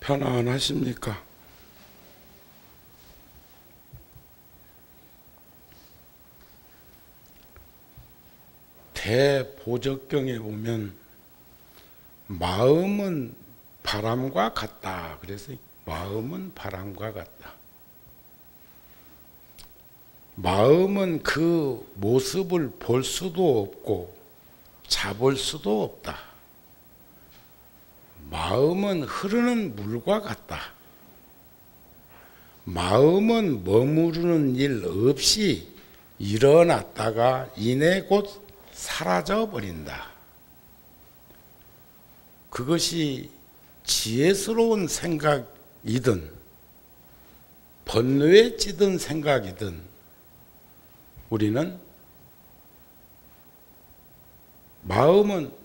편안하십니까? 대보적경에 보면 마음은 바람과 같다. 그래서 마음은 바람과 같다. 마음은 그 모습을 볼 수도 없고 잡을 수도 없다. 마음은 흐르는 물과 같다. 마음은 머무르는 일 없이 일어났다가 이내 곧 사라져 버린다. 그것이 지혜스러운 생각이든 번뇌에 찌든 생각이든 우리는 마음은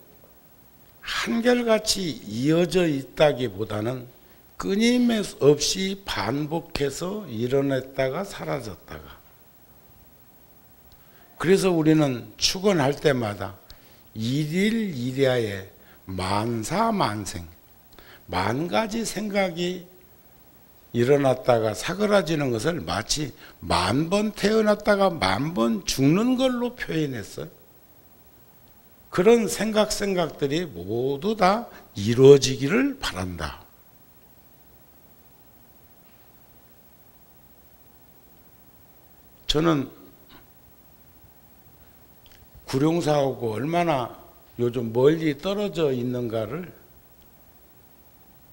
한결같이 이어져 있다기보다는 끊임없이 반복해서 일어났다가 사라졌다가, 그래서 우리는 축원할 때마다 일일일야에 만사만생, 만 가지 생각이 일어났다가 사그라지는 것을 마치 10,000번 태어났다가 10,000번 죽는 걸로 표현했어요. 그런 생각들이 모두 다 이루어지기를 바란다. 저는 구룡사하고 얼마나 요즘 멀리 떨어져 있는가를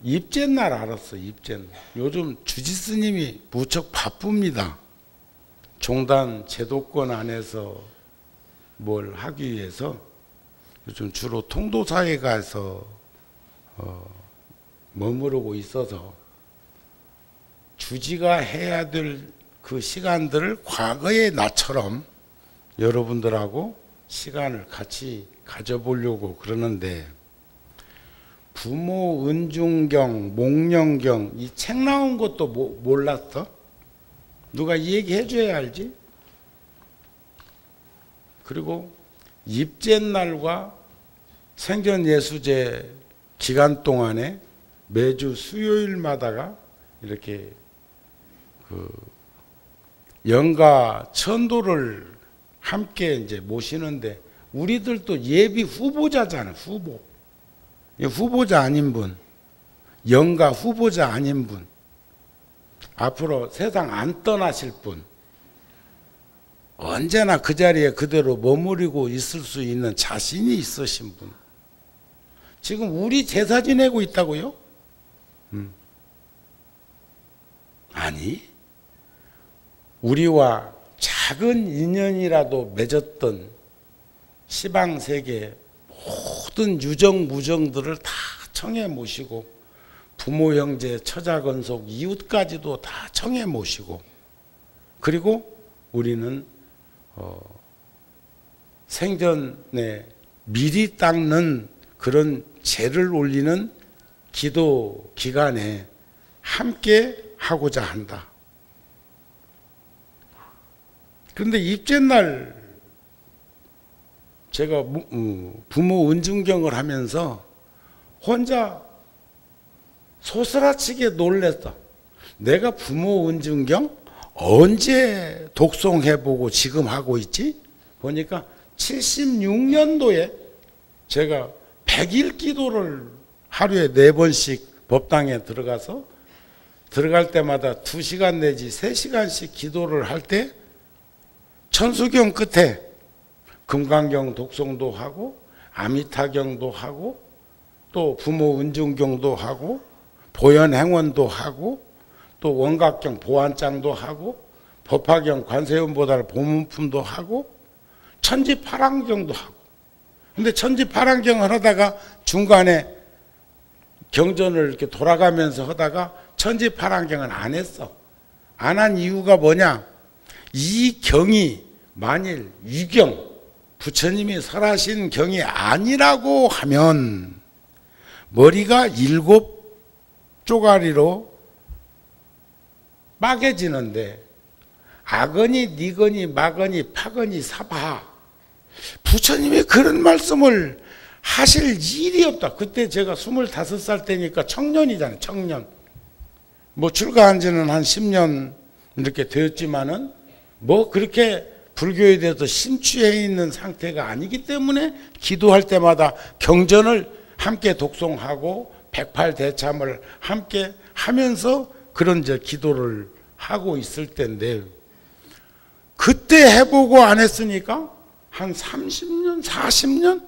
입제날 알았어. 입제날. 요즘 주지스님이 무척 바쁩니다. 종단 제도권 안에서 뭘 하기 위해서 요즘 주로 통도사에 가서 머무르고 있어서 주지가 해야 될 그 시간들을 과거의 나처럼 여러분들하고 시간을 같이 가져보려고 그러는데, 부모 은중경, 목령경 이 책 나온 것도 몰랐어? 누가 이 얘기 해줘야 알지? 그리고 입제날과 생전예수제 기간 동안에 매주 수요일마다가 이렇게 영가 천도를 함께 이제 모시는데, 우리들도 예비 후보자잖아요. 후보자 아닌 분, 영가 후보자 아닌 분, 앞으로 세상 안 떠나실 분, 언제나 그 자리에 그대로 머무르고 있을 수 있는 자신이 있으신 분, 지금 우리 제사 지내고 있다고요? 아니, 우리와 작은 인연이라도 맺었던 시방세계 모든 유정무정들을 다 청해 모시고, 부모 형제 처자건속 이웃까지도 다 청해 모시고, 그리고 우리는 생전에 미리 닦는 그런 죄를 올리는 기도 기간에 함께 하고자 한다. 그런데 입제날 제가 부모 은중경을 하면서 혼자 소스라치게 놀랬어. 내가 부모 은중경 언제 독송해보고 지금 하고 있지? 보니까 76년도에 제가 100일 기도를 하루에 4번씩 법당에 들어가서 들어갈 때마다 2시간 내지 3시간씩 기도를 할 때 천수경 끝에 금강경 독송도 하고 아미타경도 하고 또 부모 은중경도 하고 보현행원도 하고 또 원각경 보안장도 하고 법화경 관세음보살 보문품도 하고 천지파랑경도 하고. 근데 천지파랑경을 하다가 중간에 경전을 이렇게 돌아가면서 하다가 천지파랑경은 안 했어. 안 한 이유가 뭐냐? 이 경이 만일 유경, 부처님이 설하신 경이 아니라고 하면 머리가 7쪼가리로 빠개지는데, 아거니 니거니 마거니 파거니 사바, 부처님이 그런 말씀을 하실 일이 없다. 그때 제가 25살 때니까 청년이잖아요. 청년. 뭐 출가한 지는 한 10년 이렇게 되었지만은 뭐 그렇게 불교에 대해서 심취해 있는 상태가 아니기 때문에 기도할 때마다 경전을 함께 독송하고 108대참을 함께 하면서 그런 기도를 하고 있을 때인데, 그때 해보고 안 했으니까 한 30년, 40년?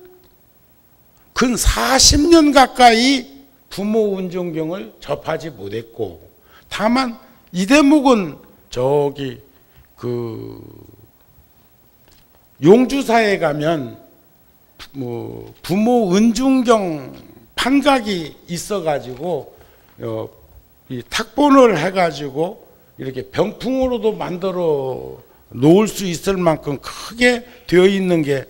근 40년 가까이 부모 은종경을 접하지 못했고, 다만 이 대목은 저기 용주사에 가면 뭐 부모 은중경 판각이 있어가지고 이 탁본을 해가지고 이렇게 병풍으로도 만들어 놓을 수 있을 만큼 크게 되어 있는 게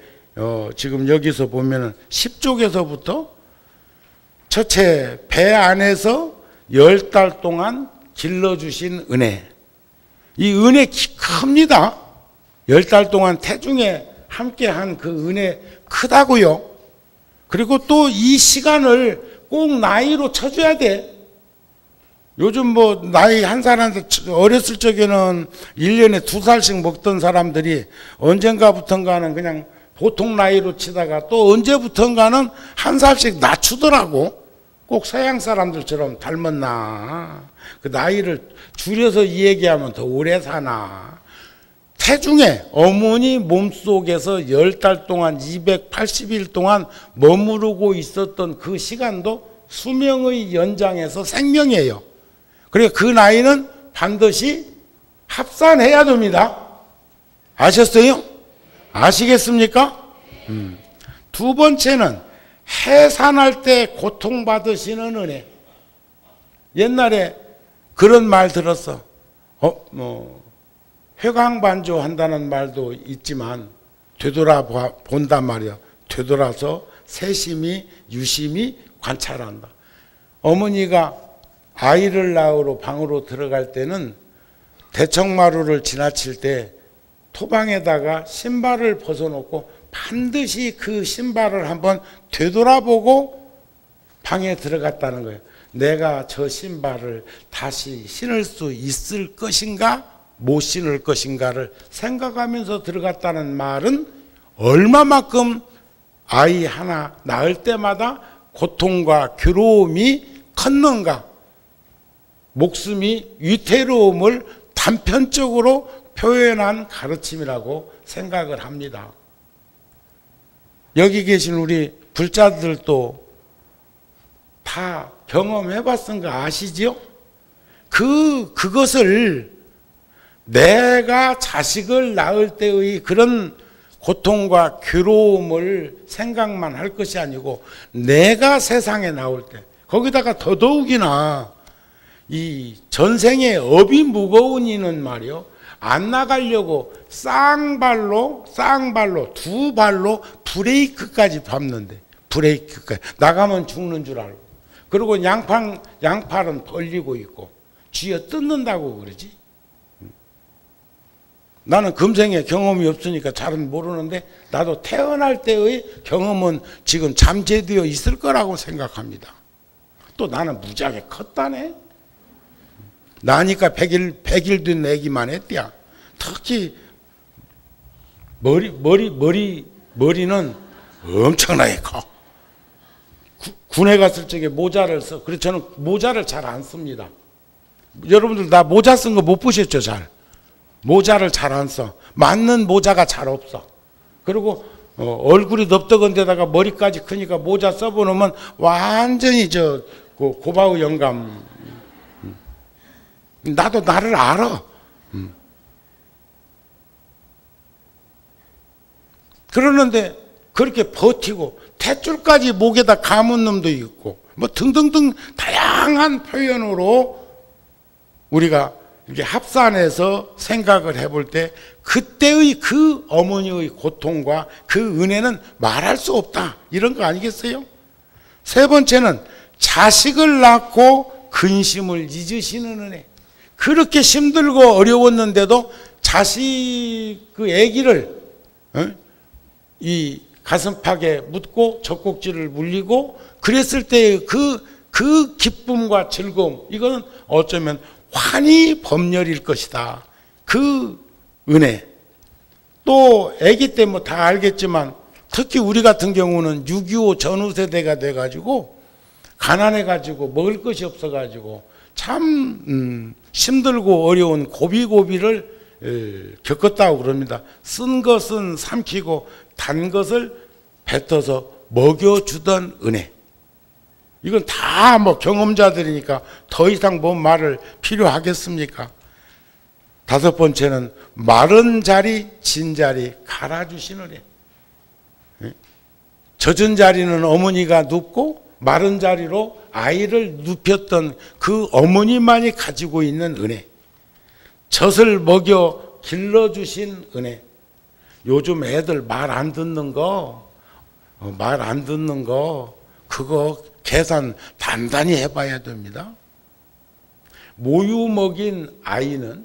지금 여기서 보면은 10쪽에서부터 첫째 배 안에서 10달 동안 길러주신 은혜, 이 은혜 큽니다. 10달 동안 태중에 함께한 그 은혜 크다고요. 그리고 또 이 시간을 꼭 나이로 쳐줘야 돼. 요즘 뭐 나이 한 살한테 어렸을 적에는 1년에 2살씩 먹던 사람들이 언젠가부턴가는 그냥 보통 나이로 치다가 또 언제부턴가는 한 살씩 낮추더라고. 꼭 서양 사람들처럼 닮았나, 그 나이를 줄여서 이 얘기하면 더 오래 사나. 태중에 어머니 몸속에서 10달 동안 280일 동안 머무르고 있었던 그 시간도 수명의 연장에서 생명이에요. 그러니까 그 나이는 반드시 합산해야 됩니다. 아셨어요? 아시겠습니까? 두 번째는 해산할 때 고통받으시는 은혜. 옛날에 그런 말 들었어. 회광반조 한다는 말도 있지만 되돌아 본단 말이야. 되돌아서 세심히 유심히 관찰한다. 어머니가 아이를 낳으러 방으로 들어갈 때는 대청마루를 지나칠 때 토방에다가 신발을 벗어놓고 반드시 그 신발을 한번 되돌아보고 방에 들어갔다는 거예요. 내가 저 신발을 다시 신을 수 있을 것인가 못 신을 것인가를 생각하면서 들어갔다는 말은 얼마만큼 아이 하나 낳을 때마다 고통과 괴로움이 컸는가, 목숨이 위태로움을 단편적으로 표현한 가르침이라고 생각을 합니다. 여기 계신 우리 불자들도 다 경험해 봤은 거 아시죠? 그것을 내가 자식을 낳을 때의 그런 고통과 괴로움을 생각만 할 것이 아니고 내가 세상에 나올 때, 거기다가 더더욱이나 이 전생에 업이 무거운 이는 말이요, 안 나가려고 쌍발로 두 발로 브레이크까지 밟는데, 브레이크까지 나가면 죽는 줄 알고, 그리고 양팔은 벌리고 있고 쥐어 뜯는다고 그러지. 나는 금생에 경험이 없으니까 잘은 모르는데 나도 태어날 때의 경험은 지금 잠재되어 있을 거라고 생각합니다. 또 나는 무지하게 컸다네. 나니까 100일 된 애기만 했대야. 특히 머리는 엄청나게 커. 군에 갔을 적에 모자를 써. 그래서 저는 모자를 잘 안 씁니다. 여러분들 나 모자 쓴 거 못 보셨죠? 잘. 모자를 잘 안 써. 맞는 모자가 잘 없어. 그리고 얼굴이 넓적한데다가 머리까지 크니까 모자 써보면 완전히 고바우 영감. 나도 나를 알아. 그러는데 그렇게 버티고 탯줄까지 목에다 감은 놈도 있고 뭐 등등등 다양한 표현으로 우리가 이렇게 합산해서 생각을 해볼 때 그때의 그 어머니의 고통과 그 은혜는 말할 수 없다, 이런 거 아니겠어요? 세 번째는 자식을 낳고 근심을 잊으시는 은혜. 그렇게 힘들고 어려웠는데도 자식 그 아기를 이 가슴팍에 묻고 젖꼭지를 물리고 그랬을 때 그 기쁨과 즐거움, 이거는 어쩌면 환희 법렬일 것이다. 그 은혜. 또 아기 때 뭐 다 알겠지만 특히 우리 같은 경우는 6.25 전후 세대가 돼가지고 가난해가지고 먹을 것이 없어가지고 참 힘들고 어려운 고비고비를 겪었다고 그럽니다. 쓴 것은 삼키고 단 것을 뱉어서 먹여주던 은혜. 이건 다 뭐 경험자들이니까 더 이상 뭔 말을 필요하겠습니까? 다섯 번째는 마른 자리, 진 자리 갈아주신 은혜. 젖은 자리는 어머니가 눕고 마른 자리로 아이를 눕혔던 그 어머니만이 가지고 있는 은혜. 젖을 먹여 길러주신 은혜. 요즘 애들 말 안 듣는 거, 그거 계산 단단히 해봐야 됩니다. 모유 먹인 아이는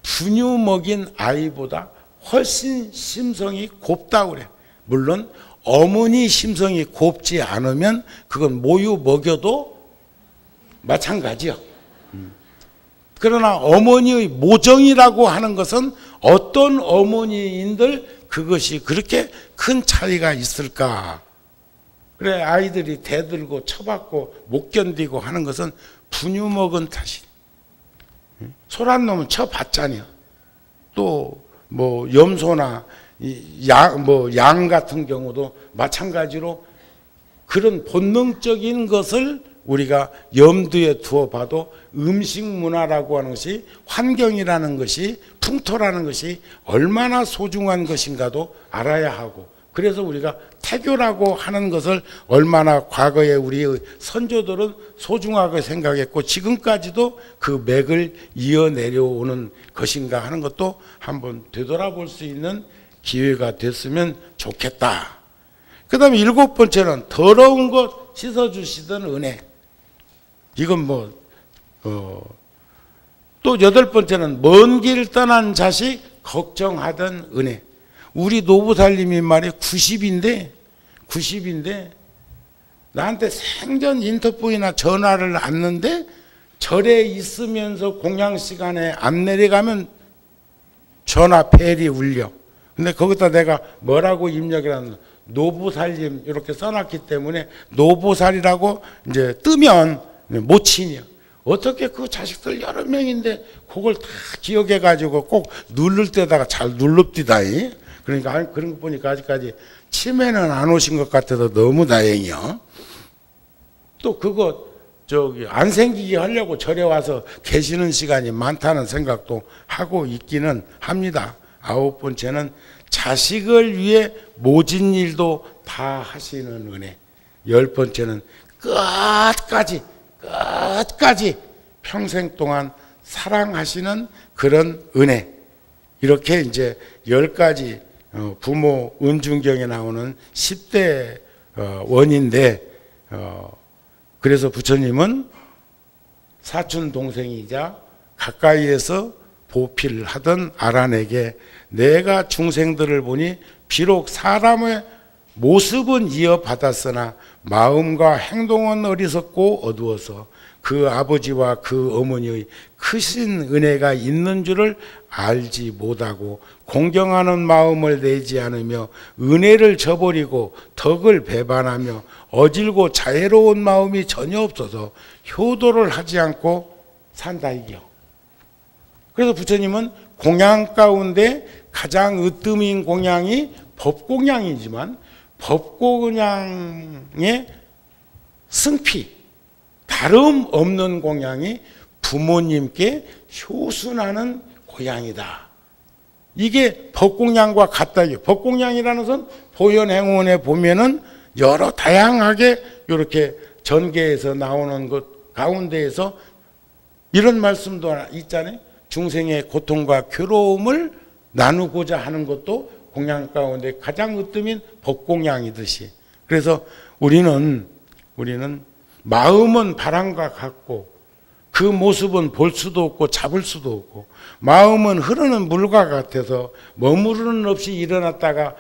분유 먹인 아이보다 훨씬 심성이 곱다고 그래. 물론 어머니 심성이 곱지 않으면 그건 모유 먹여도 마찬가지요. 그러나 어머니의 모정이라고 하는 것은 어떤 어머니인들 그것이 그렇게 큰 차이가 있을까? 그래, 아이들이 대들고 쳐받고 못 견디고 하는 것은 분유 먹은 탓이. 소란 놈은 쳐봤잖아요. 또 뭐 염소나 양 같은 경우도 마찬가지로 그런 본능적인 것을 우리가 염두에 두어 봐도 음식 문화라고 하는 것이, 환경이라는 것이, 풍토라는 것이 얼마나 소중한 것인가도 알아야 하고, 그래서 우리가 태교라고 하는 것을 얼마나 과거에 우리의 선조들은 소중하게 생각했고 지금까지도 그 맥을 이어내려오는 것인가 하는 것도 한번 되돌아볼 수 있는 기회가 됐으면 좋겠다. 그 다음에 일곱 번째는 더러운 것 씻어주시던 은혜. 이건 또 여덟 번째는 먼 길 떠난 자식 걱정하던 은혜. 우리 노부살님이 말이 90인데 나한테 생전 인터폰이나 전화를 왔는데 절에 있으면서 공양 시간에 안 내려가면 전화 벨이 울려. 근데 거기다 내가 뭐라고 입력이라는 노부살님 이렇게 써놨기 때문에 노부살이라고 이제 뜨면 모친이요. 어떻게 그 자식들 여러 명인데 그걸 다 기억해가지고 꼭 누를 때다가 잘 눌릅디다. 그러니까 그런 거 보니까 아직까지 치매는 안 오신 것 같아서 너무 다행이요. 또 그거 안 생기게 하려고 절에 와서 계시는 시간이 많다는 생각도 하고 있기는 합니다. 아홉 번째는 자식을 위해 모진 일도 다 하시는 은혜. 열 번째는 끝까지 평생 동안 사랑하시는 그런 은혜. 이렇게 이제 10가지 부모 은중경에 나오는 10대 원인데, 그래서 부처님은 사촌 동생이자 가까이에서 보필을 하던 아란에게 내가 중생들을 보니 비록 사람의 모습은 이어받았으나 마음과 행동은 어리석고 어두워서 그 아버지와 그 어머니의 크신 은혜가 있는 줄을 알지 못하고 공경하는 마음을 내지 않으며 은혜를 저버리고 덕을 배반하며 어질고 자애로운 마음이 전혀 없어서 효도를 하지 않고 산다 이겨. 그래서 부처님은 공양 가운데 가장 으뜸인 공양이 법공양이지만 법공양의 승피, 다름없는 공양이 부모님께 효순하는 고양이다. 이게 법공양과 같다. 법공양이라는 것은 보현행원에 보면은 여러 다양하게 이렇게 전계에서 나오는 것 가운데에서 이런 말씀도 있잖아요. 중생의 고통과 괴로움을 나누고자 하는 것도 공양 가운데 가장 으뜸인 법공양이듯이. 그래서 우리는 마음은 바람과 같고 그 모습은 볼 수도 없고 잡을 수도 없고, 마음은 흐르는 물과 같아서 머무르는 없이 일어났다가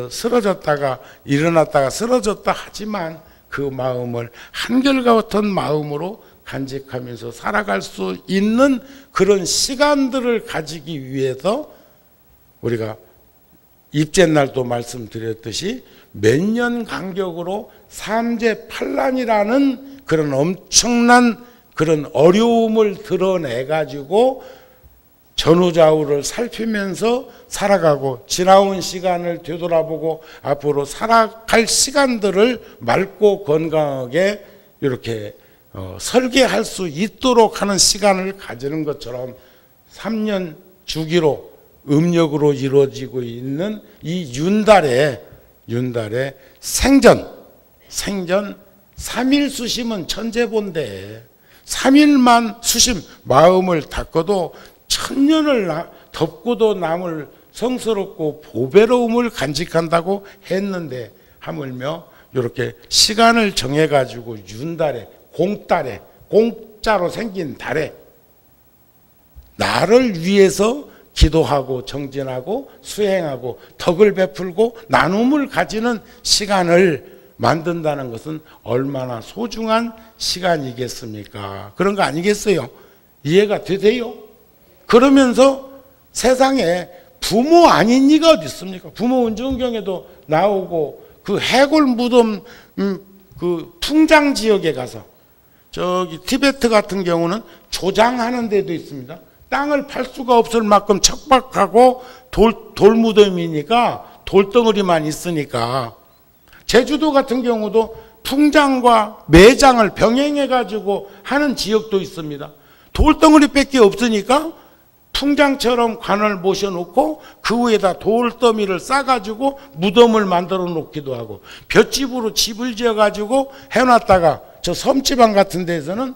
쓰러졌다가 일어났다가 쓰러졌다 하지만 그 마음을 한결같은 마음으로 간직하면서 살아갈 수 있는 그런 시간들을 가지기 위해서 우리가 입제날도 말씀드렸듯이 몇 년 간격으로 삼재팔란이라는 그런 엄청난 그런 어려움을 드러내가지고 전후좌우를 살피면서 살아가고, 지나온 시간을 되돌아보고 앞으로 살아갈 시간들을 맑고 건강하게 이렇게 설계할 수 있도록 하는 시간을 가지는 것처럼 3년 주기로 음력으로 이루어지고 있는 이 윤달에 생전 3일 수심은 천재본데 3일만 수심 마음을 닦아도 천년을 덮고도 남을 성스럽고 보배로움을 간직한다고 했는데, 하물며 이렇게 시간을 정해가지고 윤달에, 공달에, 공짜로 생긴 달에 나를 위해서 기도하고 정진하고 수행하고 덕을 베풀고 나눔을 가지는 시간을 만든다는 것은 얼마나 소중한 시간이겠습니까? 그런 거 아니겠어요? 이해가 되세요? 그러면서 세상에 부모 아닌 이가 어디 있습니까? 부모 은정경에도 나오고, 그 해골 무덤 그 풍장 지역에 가서, 저기 티베트 같은 경우는 조장하는 데도 있습니다. 땅을 팔 수가 없을 만큼 척박하고 돌무덤이니까, 돌덩어리만 있으니까. 제주도 같은 경우도 풍장과 매장을 병행해가지고 하는 지역도 있습니다. 돌덩어리밖에 없으니까 풍장처럼 관을 모셔놓고 그 위에다 돌더미를 싸가지고 무덤을 만들어 놓기도 하고, 볏집으로 집을 지어가지고 해놨다가 저 섬지방 같은 데에서는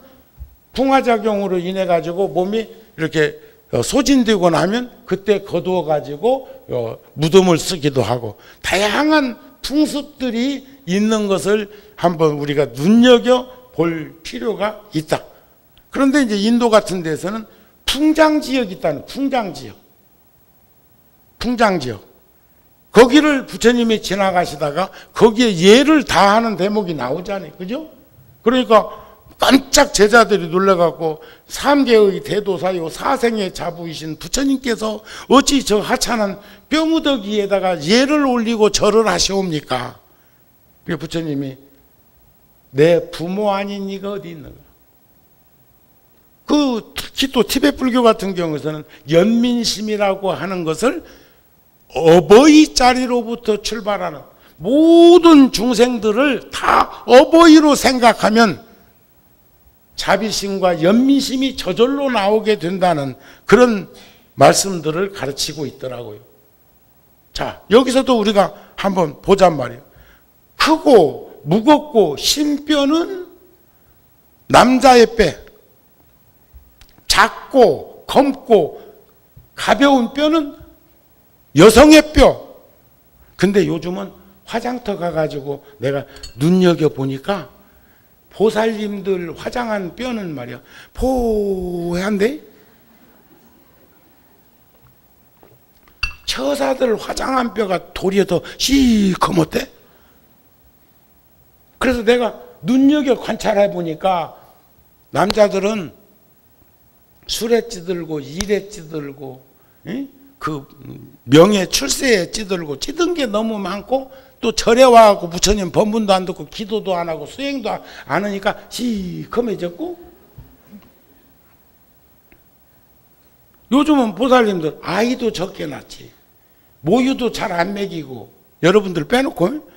풍화작용으로 인해가지고 몸이 이렇게 소진되고 나면 그때 거두어가지고 무덤을 쓰기도 하고, 다양한 풍습들이 있는 것을 한번 우리가 눈여겨볼 필요가 있다. 그런데 이제 인도 같은 데서는 풍장지역이 있다는, 풍장지역. 거기를 부처님이 지나가시다가 거기에 예를 다하는 대목이 나오잖아요. 그죠? 그러니까 깜짝 제자들이 놀라갖고, 3개의 대도사요 사생의 자부이신 부처님께서 어찌 저 하찮은 뼈무더기에다가 예를 올리고 절을 하시옵니까? 그 부처님이 내 부모 아닌 이가 어디 있는가? 특히 또 티베트 불교 같은 경우에는 연민심이라고 하는 것을 어버이 자리로부터 출발하는, 모든 중생들을 다 어버이로 생각하면 자비심과 연민심이 저절로 나오게 된다는 그런 말씀들을 가르치고 있더라고요. 자, 여기서도 우리가 한번 보잔 말이에요. 크고 무겁고 신뼈는 남자의 뼈, 작고 검고 가벼운 뼈는 여성의 뼈. 근데 요즘은 화장터 가가지고 내가 눈여겨보니까 보살님들 화장한 뼈는 말이야 포해한데, 처사들 화장한 뼈가 도리어 더 시커멓대. 그래서 내가 눈여겨 관찰해 보니까 남자들은 술에 찌들고 일에 찌들고, 그 명예 출세에 찌들고, 찌든 게 너무 많고, 또 절에 와갖고 부처님 법문도 안 듣고 기도도 안 하고 수행도 안 하니까 시커매졌고, 요즘은 보살님들 아이도 적게 낳지, 모유도 잘 안 먹이고, 여러분들 빼놓고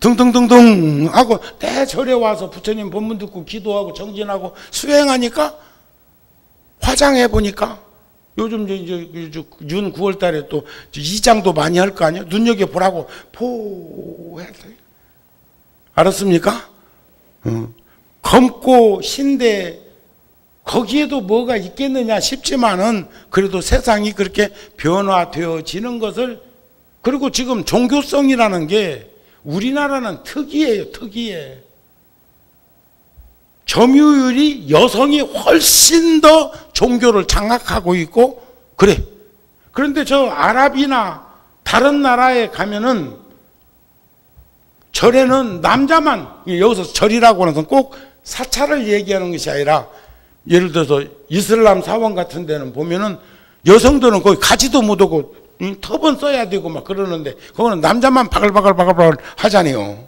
등등등등 하고 대절에 와서 부처님 법문 듣고 기도하고 정진하고 수행하니까, 화장해 보니까 요즘 이제 윤 9월 달에 또 이장도 많이 할 거 아니에요? 눈여겨보라고 포했어요. 알았습니까? 검고 신데 거기에도 뭐가 있겠느냐 싶지만은, 그래도 세상이 그렇게 변화되어지는 것을, 그리고 지금 종교성이라는 게 우리나라는 특이해요. 특이해. 점유율이 여성이 훨씬 더 종교를 장악하고 있고 그래. 그런데 저 아랍이나 다른 나라에 가면은 절에는 남자만, 여기서 절이라고 하는 것은 꼭 사찰을 얘기하는 것이 아니라 예를 들어서 이슬람 사원 같은 데는 보면은 여성들은 거기 가지도 못하고 터번 써야 되고 막 그러는데 그거는 남자만 바글바글 하잖아요.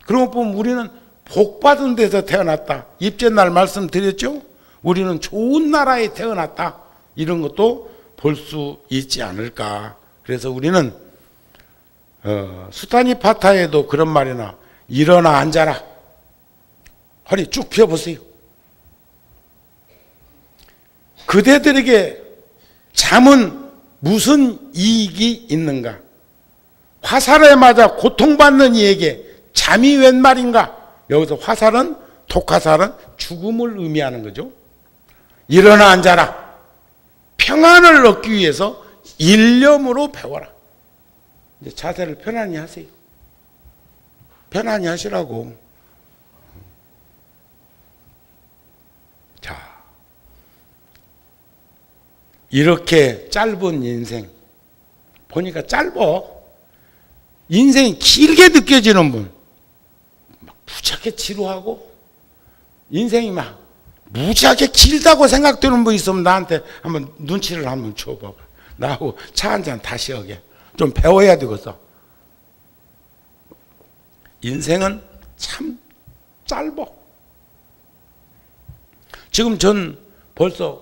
그런 거 보면 우리는 복 받은 데서 태어났다. 입제날 말씀드렸죠? 우리는 좋은 나라에 태어났다. 이런 것도 볼 수 있지 않을까. 그래서 우리는 수타니파타에도 그런 말이나 일어나 앉아라. 허리 쭉 펴보세요. 그대들에게 잠은 무슨 이익이 있는가? 화살에 맞아 고통받는 이에게 잠이 웬 말인가? 여기서 화살은, 독화살은 죽음을 의미하는 거죠. 일어나 앉아라. 평안을 얻기 위해서 일념으로 배워라. 이제 자세를 편안히 하세요. 편안히 하시라고. 자, 이렇게 짧은 인생 보니까 짧어. 인생이 길게 느껴지는 분, 막 무지하게 지루하고 인생이 막 무지하게 길다고 생각되는 분 있으면 나한테 한번 눈치를 한번 줘봐봐. 나하고 차 한잔 다시 하게. 좀 배워야 되겠어. 인생은 참 짧어. 지금 전 벌써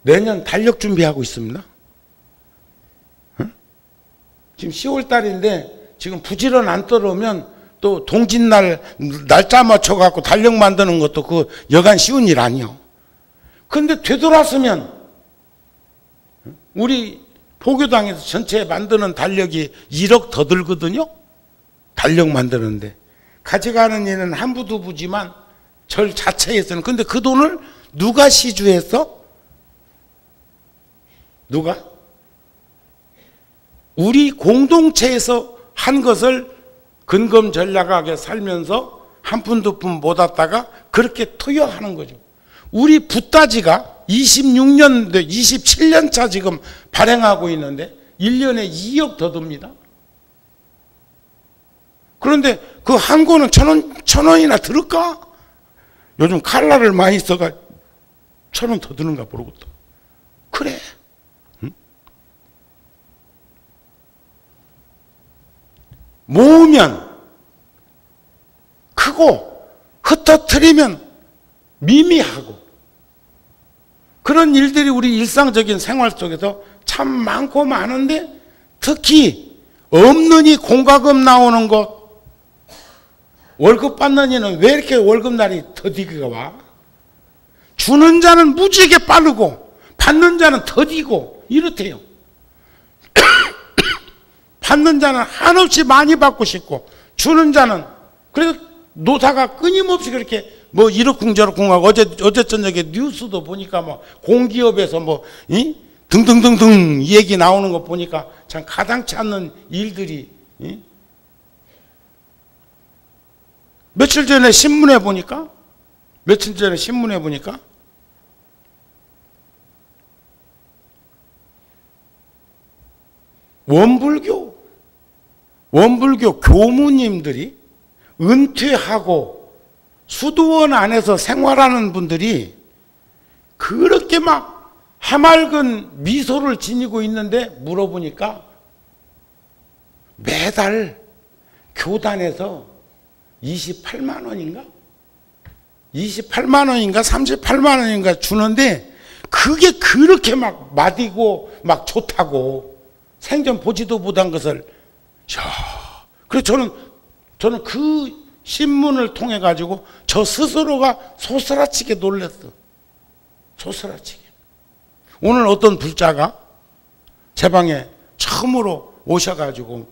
내년 달력 준비하고 있습니다. 응? 지금 10월 달인데 지금 부지런 안 떨어오면 또 동짓날 날짜 맞춰갖고 달력 만드는 것도 그 여간 쉬운 일 아니요. 그런데 되돌았으면 우리 포교당에서 전체 만드는 달력이 1억 더 들거든요. 달력 만드는데 가져가는 일은 한부 두부지만 절 자체에서는. 근데 그 돈을 누가 시주했어? 누가? 우리 공동체에서 한 것을 근검전략하게 살면서 한 푼 두 푼 못 왔다가 그렇게 투여하는 거죠. 우리 붓다지가 26년대 27년 차 지금 발행하고 있는데 1년에 2억 더 듭니다. 그런데 그 한 권은 천 원이나 들을까? 요즘 칼라를 많이 써가 1,000원 더 드는가 모르겠다. 그래. 응? 모으면 크고 흩어뜨리면 미미하고 그런 일들이 우리 일상적인 생활 속에서 참 많고 많은데 특히 없는 이 공과금 나오는 것 월급 받는 이는 왜 이렇게 월급날이 더디게 와? 주는 자는 무지하게 빠르고 받는 자는 더디고 이렇대요. 받는 자는 한없이 많이 받고 싶고 주는 자는 그래서 노사가 끊임없이 그렇게 뭐 이러쿵저러쿵 하고 어제 저녁에 뉴스도 보니까 뭐 공기업에서 뭐 등등등등 얘기 나오는 거 보니까 참 가당치 않는 일들이 며칠 전에 신문에 보니까 원불교 교무님들이 은퇴하고 수도원 안에서 생활하는 분들이 그렇게 막 해맑은 미소를 지니고 있는데 물어보니까 매달 교단에서 28만 원인가? 28만 원인가 38만 원인가 주는데 그게 그렇게 막 맛이고 막 좋다고 생전 보지도 못한 것을 그래서 저는 그 신문을 통해 가지고 저 스스로가 소스라치게 놀랐어. 소스라치게. 오늘 어떤 불자가 제 방에 처음으로 오셔가지고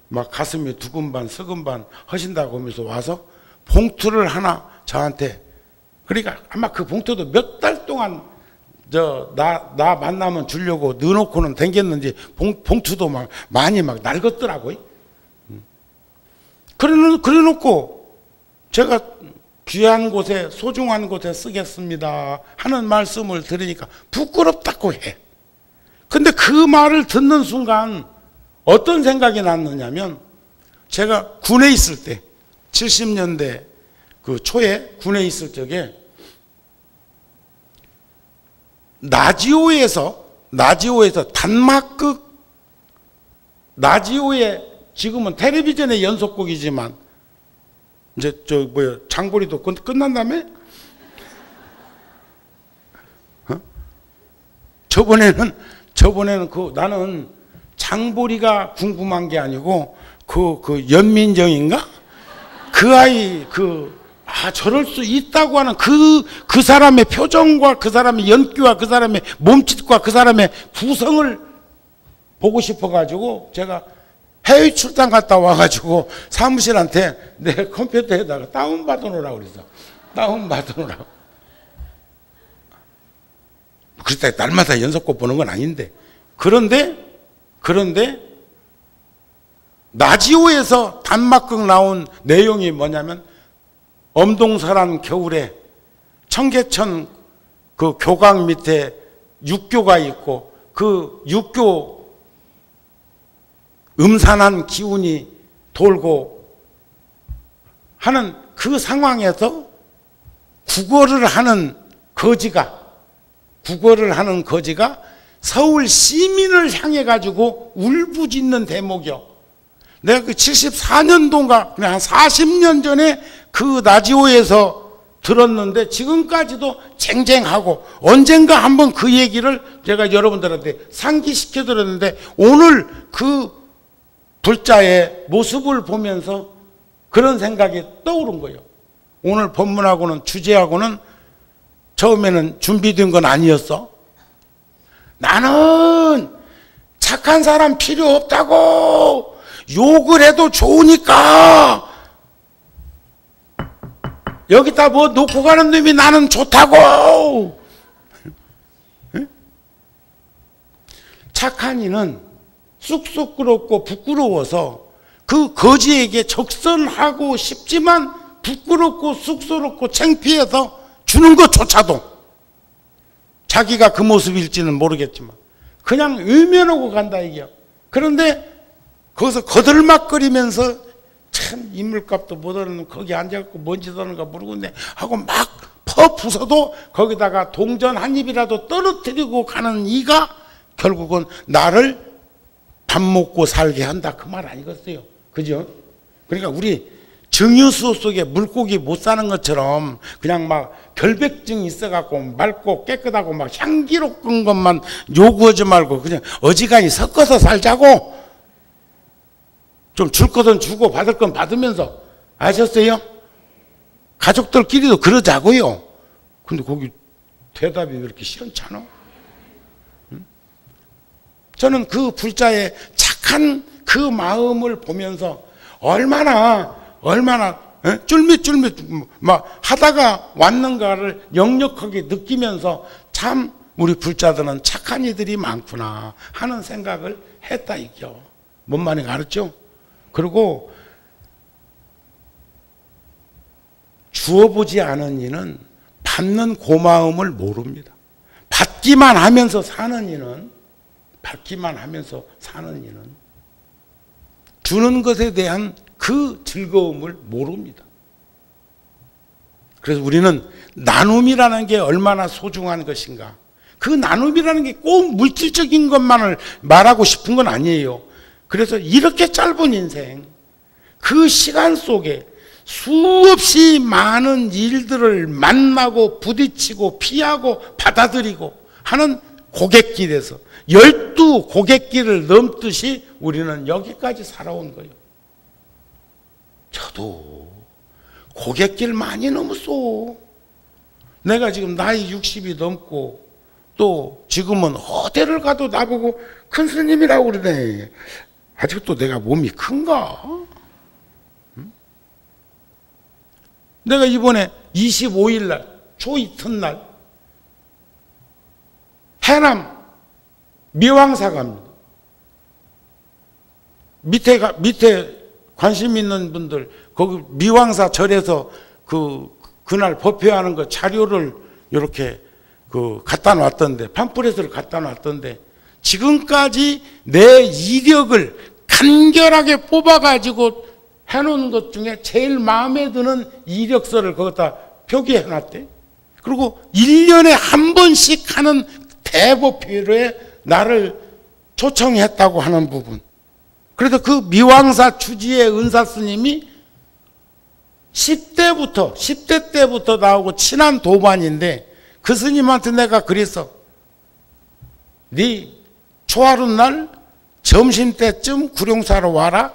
막 가슴이 두근반 서근반 하신다고 하면서 와서 봉투를 하나 저한테, 그러니까 아마 그 봉투도 몇 달 동안 나 만나면 주려고 넣어놓고는 댕겼는지 봉투도 막 많이 막 낡았더라고요. 그래 놓고 제가 귀한 곳에 소중한 곳에 쓰겠습니다 하는 말씀을 들으니까 부끄럽다고 해. 근데 그 말을 듣는 순간 어떤 생각이 났느냐면, 제가 군에 있을 때 70년대 그 초에 군에 있을 적에 나지오에서 단막극, 나지오의 지금은 텔레비전의 연속곡이지만 이제 장보리도 끝난다며? 저번에는 나는 장보리가 궁금한 게 아니고 그 연민정인가? 그 아이 저럴 수 있다고 하는 그 사람의 표정과 그 사람의 연기와 그 사람의 몸짓과 그 사람의 구성을 보고 싶어가지고 제가 해외 출장 갔다 와가지고 사무실한테 내 컴퓨터에다가 다운받아 놓으라고 그랬어. 다운받아 놓으라고. 그렇다고 날마다 연속곡 보는 건 아닌데. 그런데 나지오에서 단막극 나온 내용이 뭐냐면, 엄동설한 겨울에 청계천 그 교각 밑에 육교가 있고 그 육교 음산한 기운이 돌고 하는 그 상황에서 국어를 하는 거지가 서울 시민을 향해 가지고 울부짖는 대목이요. 내가 그 74년도인가 그냥 한 40년 전에 그 라디오에서 들었는데 지금까지도 쟁쟁하고, 언젠가 한번 그 얘기를 제가 여러분들한테 상기시켜 드렸는데, 오늘 그 불자의 모습을 보면서 그런 생각이 떠오른 거예요. 오늘 본문하고는 주제하고는 처음에는 준비된 건 아니었어. 나는 착한 사람 필요 없다고, 욕을 해도 좋으니까 여기다 뭐 놓고 가는 놈이 나는 좋다고. 착한 이는 쑥쑥스럽고 부끄러워서 그 거지에게 적선하고 싶지만 부끄럽고 쑥스럽고 창피해서 주는 것조차도, 자기가 그 모습일지는 모르겠지만 그냥 외면하고 간다 이게요. 그런데 거기서 거들막거리면서 참 인물값도 못하는 거기 앉아갖고 뭔 짓 하는가 모르겠네 하고 막 퍼부숴도 거기다가 동전 한 입이라도 떨어뜨리고 가는 이가 결국은 나를 밥 먹고 살게 한다, 그 말 아니겠어요? 그죠? 그러니까 우리 증유수 속에 물고기 못 사는 것처럼 그냥 막 결백증 있어갖고 맑고 깨끗하고 막 향기로운 것만 요구하지 말고 그냥 어지간히 섞어서 살자고. 좀 줄 것은 주고 받을 건 받으면서. 아셨어요? 가족들끼리도 그러자고요. 근데 거기 대답이 왜 이렇게 시원찮아? 저는 그 불자의 착한 그 마음을 보면서 얼마나 쫄밋쫄밋 막 하다가 왔는가를 역력하게 느끼면서 참 우리 불자들은 착한 이들이 많구나 하는 생각을 했다 이겨. 뭔 말인지 알았죠? 그리고 주어보지 않은 이는 받는 고마움을 모릅니다. 받기만 하면서 사는 이는 주는 것에 대한 그 즐거움을 모릅니다. 그래서 우리는 나눔이라는 게 얼마나 소중한 것인가. 그 나눔이라는 게 꼭 물질적인 것만을 말하고 싶은 건 아니에요. 그래서 이렇게 짧은 인생, 그 시간 속에 수없이 많은 일들을 만나고 부딪히고 피하고 받아들이고 하는 고갯길에서 12고갯길을 넘듯이 우리는 여기까지 살아온 거예요. 저도 고갯길 많이 넘었어. 내가 지금 나이 60이 넘고 또 지금은 어디를 가도 나보고 큰 스님이라고 그러네. 아직도 내가 몸이 큰가? 내가 이번에 25일 날 초이튿날 해남 미왕사 갑니다. 밑에 관심 있는 분들 거기 미왕사 절에서 그 그날 법회하는 거 자료를 이렇게 갖다 놨던데, 팜플렛을 갖다 놨던데, 지금까지 내 이력을 간결하게 뽑아가지고 해놓은 것 중에 제일 마음에 드는 이력서를 거기다 표기해 놨대. 그리고 1년에 한 번씩 하는 대법회에 나를 초청했다고 하는 부분. 그래서 그 미왕사 주지의 은사 스님이 10대 때부터 나오고 친한 도반인데, 그 스님한테 내가 그랬어. 네 초하루 날 점심때쯤 구룡사로 와라.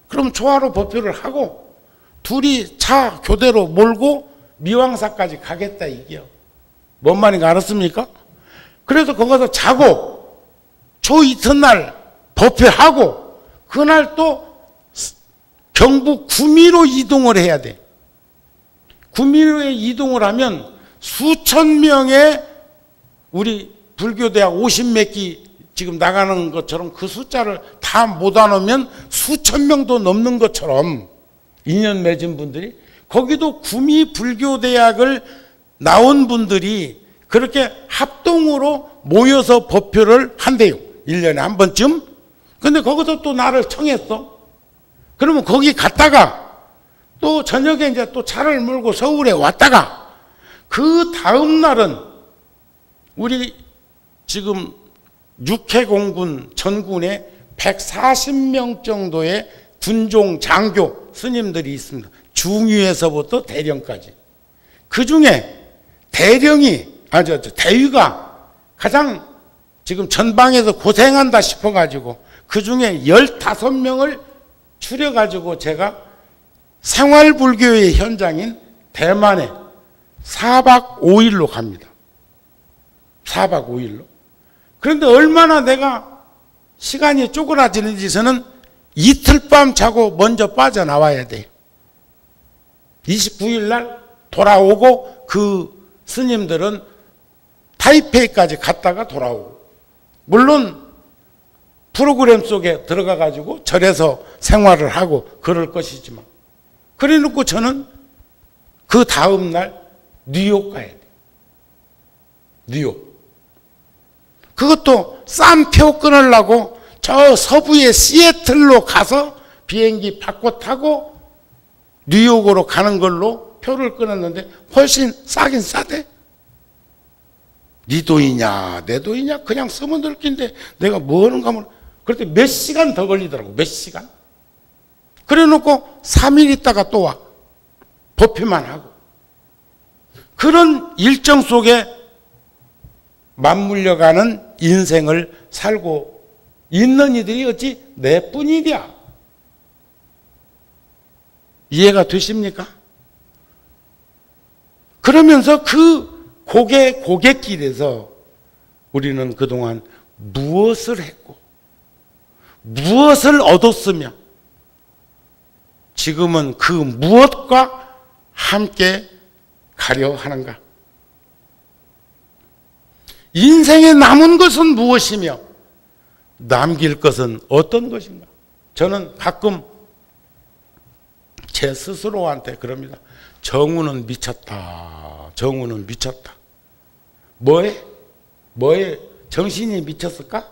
그럼 초하루 법회를 하고 둘이 차 교대로 몰고 미왕사까지 가겠다 이게요. 뭔 말인가 알았습니까? 그래서 거기서 자고 초 이튿날 법회하고 그날 또 경북 구미로 이동을 해야 돼. 구미로에 이동을 하면 수천 명의 우리 불교대학 50몇 기 지금 나가는 것처럼 그 숫자를 다 못 안으면 수천 명도 넘는 것처럼 인연 맺은 분들이, 거기도 구미 불교대학을 나온 분들이 그렇게 합동으로 모여서 법회를 한대요. 1년에 한 번쯤. 근데 거기서 또 나를 청했어. 그러면 거기 갔다가 또 저녁에 이제 또 차를 몰고 서울에 왔다가 그 다음 날은 우리 지금 육해공군 전군에 140명 정도의 군종 장교 스님들이 있습니다. 중위에서부터 대령까지. 그 중에 대위가 가장 지금 전방에서 고생한다 싶어가지고 그 중에 15명을 추려가지고 제가 생활불교의 현장인 대만에 4박 5일로 갑니다. 4박 5일로. 그런데 얼마나 내가 시간이 쪼그라지는지 저는 이틀 밤 자고 먼저 빠져나와야 돼. 29일 날 돌아오고 그 스님들은 타이페이까지 갔다가 돌아오고, 물론 프로그램 속에 들어가 가지고 절에서 생활을 하고 그럴 것이지만, 그래 놓고 저는 그 다음 날 뉴욕 가야 돼. 뉴욕. 그것도 싼 표 끊으려고 저 서부의 시애틀로 가서 비행기 바꿔 타고 뉴욕으로 가는 걸로 표를 끊었는데 훨씬 싸긴 싸대. 네 돈이냐 내 돈이냐 그냥 쓰면 될 낀데 내가 뭐 하는가 하면, 그럴 때 몇 시간 더 걸리더라고. 몇 시간. 그래 놓고 3일 있다가 또 와. 법회만 하고. 그런 일정 속에 맞물려가는 인생을 살고 있는 이들이 어찌 내뿐이랴. 이해가 되십니까? 그러면서 그 고갯길에서 우리는 그동안 무엇을 했고 무엇을 얻었으며 지금은 그 무엇과 함께 가려 하는가? 인생에 남은 것은 무엇이며 남길 것은 어떤 것인가? 저는 가끔 제 스스로한테 그럽니다. 정우는 미쳤다. 정우는 미쳤다. 뭐에 정신이 미쳤을까?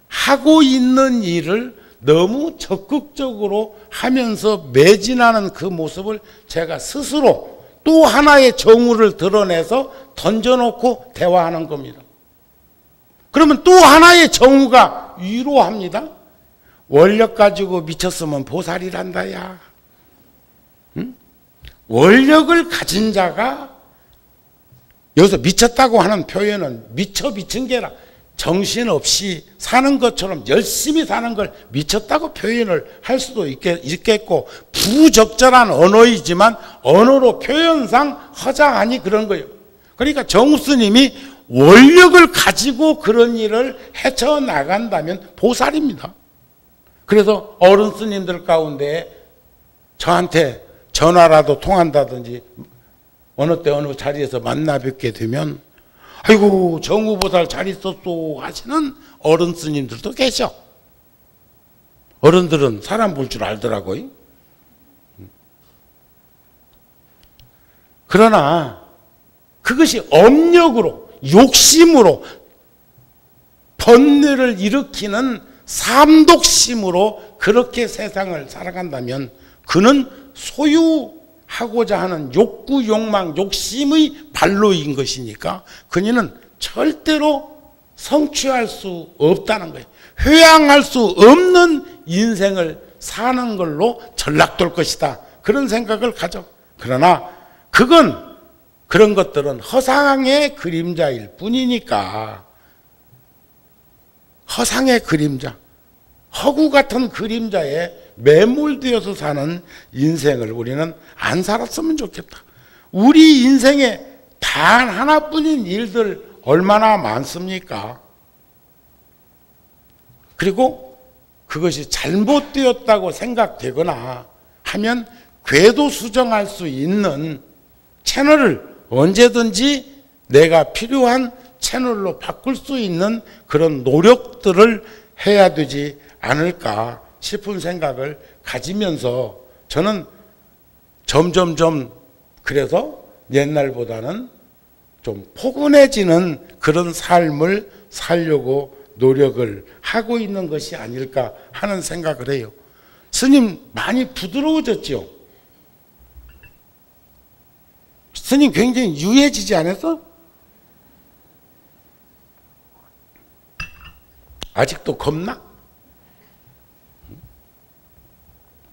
하고 있는 일을 너무 적극적으로 하면서 매진하는 그 모습을 제가 스스로 또 하나의 정우를 드러내서 던져놓고 대화하는 겁니다. 그러면 또 하나의 정우가 위로합니다. 원력 가지고 미쳤으면 보살이란다 야. 응? 원력을 가진 자가, 여기서 미쳤다고 하는 표현은 미친 게라 정신없이 사는 것처럼 열심히 사는 걸 미쳤다고 표현을 할 수도 있겠고, 부적절한 언어이지만 언어로 표현상 허장하니 그런 거예요. 그러니까 정우 스님이 원력을 가지고 그런 일을 헤쳐나간다면 보살입니다. 그래서 어른 스님들 가운데 저한테 전화라도 통한다든지 어느 때 어느 자리에서 만나 뵙게 되면 아이고 정우보살 잘 있었소 하시는 어른 스님들도 계셔. 어른들은 사람 볼 줄 알더라고요. 그러나 그것이 업력으로, 욕심으로, 번뇌를 일으키는 삼독심으로 그렇게 세상을 살아간다면 그는 소유하고자 하는 욕구, 욕망, 욕심의 발로인 것이니까 그녀는 절대로 성취할 수 없다는 거예요. 회양할 수 없는 인생을 사는 걸로 전락될 것이다. 그런 생각을 가져. 그러나 그런 것들은 허상의 그림자일 뿐이니까, 허상의 그림자, 허구 같은 그림자에 매몰되어서 사는 인생을 우리는 안 살았으면 좋겠다. 우리 인생에 단 하나뿐인 일들 얼마나 많습니까? 그리고 그것이 잘못되었다고 생각되거나 하면 궤도 수정할 수 있는 채널을 언제든지 내가 필요한 채널로 바꿀 수 있는 그런 노력들을 해야 되지 않을까 싶은 생각을 가지면서 저는 점점점 그래서 옛날보다는 좀 포근해지는 그런 삶을 살려고 노력을 하고 있는 것이 아닐까 하는 생각을 해요. 스님 많이 부드러워졌죠? 스님 굉장히 유해지지 않았어? 아직도 겁나?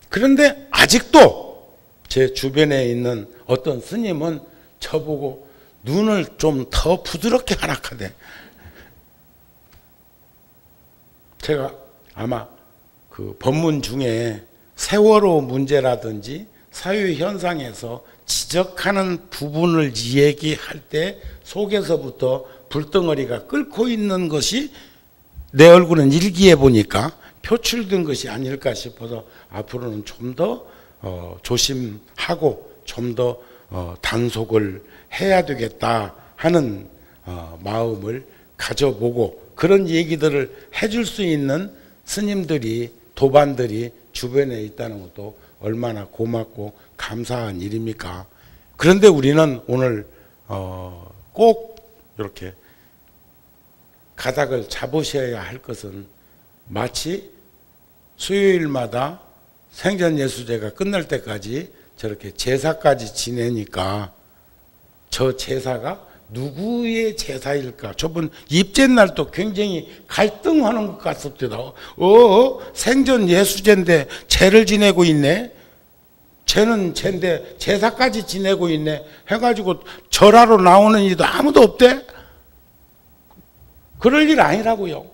그런데 아직도 제 주변에 있는 어떤 스님은 저보고 눈을 좀 더 부드럽게 하라 하대. 제가 아마 그 법문 중에 세월호 문제라든지 사회 현상에서 지적하는 부분을 얘기할 때 속에서부터 불덩어리가 끓고 있는 것이 내 얼굴은 일기에 보니까 표출된 것이 아닐까 싶어서 앞으로는 좀 더 조심하고 좀 더 단속을 해야 되겠다 하는 마음을 가져보고, 그런 얘기들을 해줄 수 있는 스님들이, 도반들이 주변에 있다는 것도 얼마나 고맙고 감사한 일입니까? 그런데 우리는 오늘 꼭 이렇게 가닥을 잡으셔야 할 것은, 마치 수요일마다 생전예수제가 끝날 때까지 저렇게 제사까지 지내니까 저 제사가 누구의 제사일까? 저번 입제 날도 굉장히 갈등하는 것 같습니다. 생전예수제인데 제를 지내고 있네? 쟤는 쟤인데 제사까지 지내고 있네? 해가지고 절하러 나오는 이도 아무도 없대? 그럴 일 아니라고요.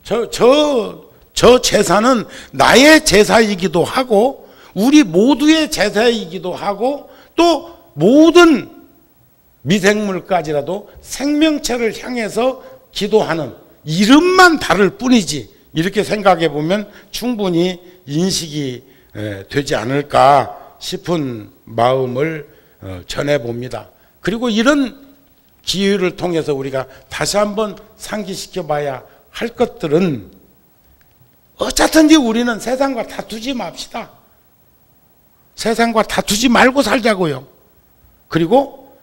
저 제사는 나의 제사이기도 하고 우리 모두의 제사이기도 하고 또 모든 미생물까지라도 생명체를 향해서 기도하는, 이름만 다를 뿐이지, 이렇게 생각해 보면 충분히 인식이 되지 않을까 싶은 마음을 전해봅니다. 그리고 이런 기회를 통해서 우리가 다시 한번 상기시켜 봐야 할 것들은, 어쨌든지 우리는 세상과 다투지 맙시다. 세상과 다투지 말고 살자고요. 그리고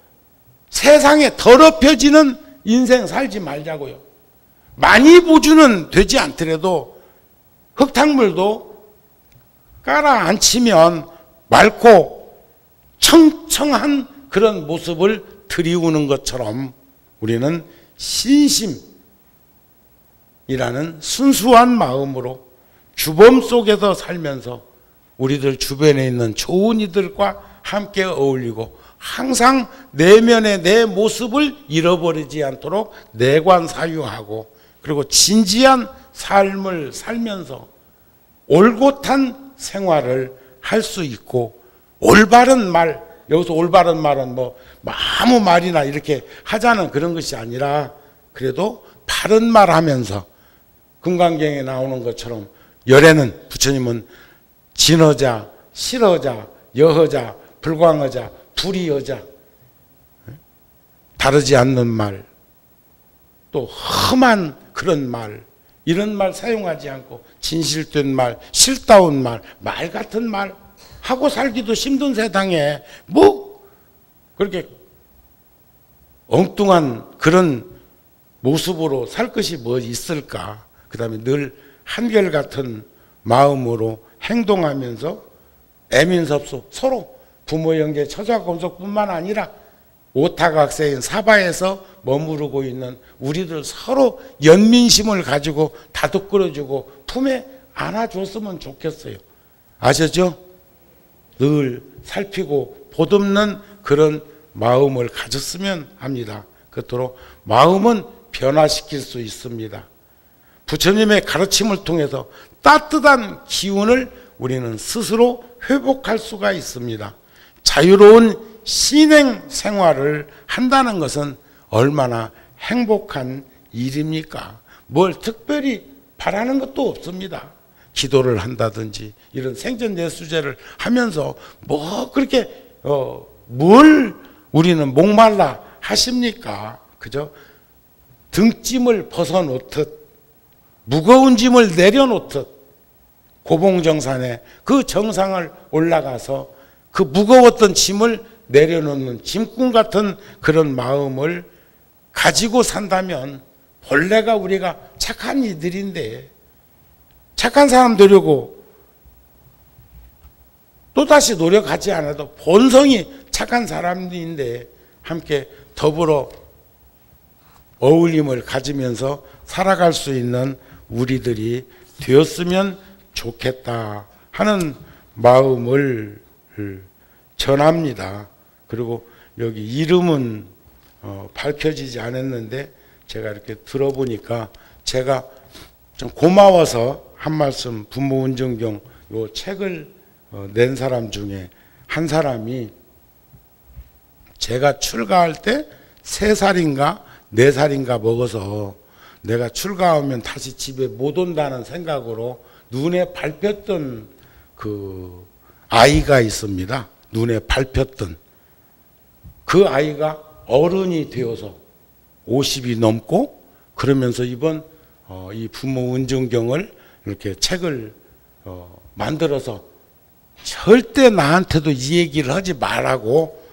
세상에 더럽혀지는 인생 살지 말자고요. 많이 보주는 되지 않더라도 흙탕물도 깔아앉히면 맑고 청청한 그런 모습을 들이우는 것처럼 우리는 신심이라는 순수한 마음으로 주범 속에서 살면서 우리들 주변에 있는 좋은 이들과 함께 어울리고 항상 내면의 내 모습을 잃어버리지 않도록 내관사유하고, 그리고 진지한 삶을 살면서 올곧한 생활을 할 수 있고, 올바른 말, 여기서 올바른 말은 뭐 아무 말이나 이렇게 하자는 그런 것이 아니라 그래도 바른 말 하면서, 금강경에 나오는 것처럼 열에는 부처님은 진허자, 실허자, 여허자, 불광허자, 불의허자, 다르지 않는 말, 또 험한 그런 말, 이런 말 사용하지 않고 진실된 말, 실다운 말, 말 같은 말 하고 살기도 힘든 세상에 뭐 그렇게 엉뚱한 그런 모습으로 살 것이 뭐 있을까? 그 다음에 늘 한결같은 마음으로 행동하면서 애민섭소 서로 부모 영계 처자검속뿐만 아니라 오타각세인 사바에서 머무르고 있는 우리들 서로 연민심을 가지고 다독거려주고 품에 안아줬으면 좋겠어요. 아셨죠? 늘 살피고 보듬는 그런 마음을 가졌으면 합니다. 그토록 마음은 변화시킬 수 있습니다. 부처님의 가르침을 통해서 따뜻한 기운을 우리는 스스로 회복할 수가 있습니다. 자유로운 신행 생활을 한다는 것은 얼마나 행복한 일입니까? 뭘 특별히 바라는 것도 없습니다. 기도를 한다든지 이런 생전예수제를 하면서 뭐 그렇게 뭘 우리는 목말라 하십니까? 그죠? 등짐을 벗어놓듯 무거운 짐을 내려놓듯 고봉정산에 그 정상을 올라가서 그 무거웠던 짐을 내려놓는 짐꾼 같은 그런 마음을 가지고 산다면 본래가 우리가 착한 이들인데 착한 사람 되려고 또다시 노력하지 않아도 본성이 착한 사람인데 함께 더불어 어울림을 가지면서 살아갈 수 있는 우리들이 되었으면 좋겠다 하는 마음을 전합니다. 그리고 여기 이름은 밝혀지지 않았는데 제가 이렇게 들어보니까 제가 좀 고마워서 한 말씀 부모운전경 요 책을 낸 사람 중에 한 사람이 제가 출가할 때 3살인가 4살인가 먹어서 내가 출가하면 다시 집에 못 온다는 생각으로 눈에 밟혔던 그 아이가 있습니다. 눈에 밟혔던 그 아이가 어른이 되어서 50이 넘고 그러면서 이번 이 부모 운전경을 이렇게 책을 만들어서 절대 나한테도 이 얘기를 하지 말라고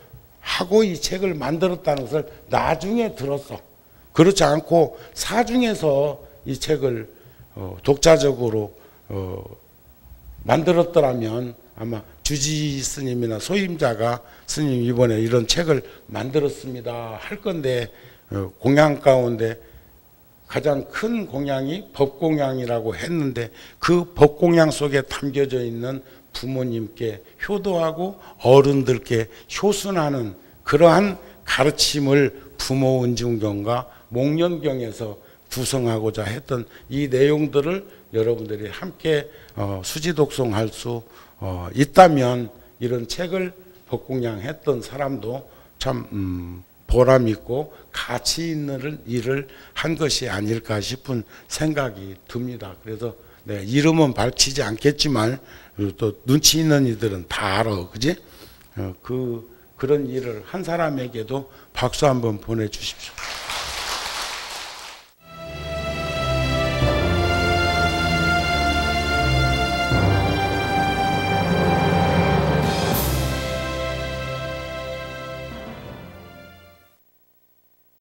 하고 이 책을 만들었다는 것을 나중에 들었어. 그렇지 않고 사중에서 이 책을 독자적으로 만들었더라면 아마 주지 스님이나 소임자가 스님 이번에 이런 책을 만들었습니다 할 건데 공양 가운데 가장 큰 공양이 법공양이라고 했는데 그 법공양 속에 담겨져 있는 부모님께 효도하고 어른들께 효순하는 그러한 가르침을 부모운중경과 목련경에서 구성하고자 했던 이 내용들을 여러분들이 함께 수지독송할 수 있다면 이런 책을 법공양했던 사람도 참 보람 있고 가치 있는 일을 한 것이 아닐까 싶은 생각이 듭니다. 그래서 네, 이름은 밝히지 않겠지만 또 눈치 있는 이들은 다 알아, 그지? 그런 일을 한 사람에게도 박수 한번 보내주십시오.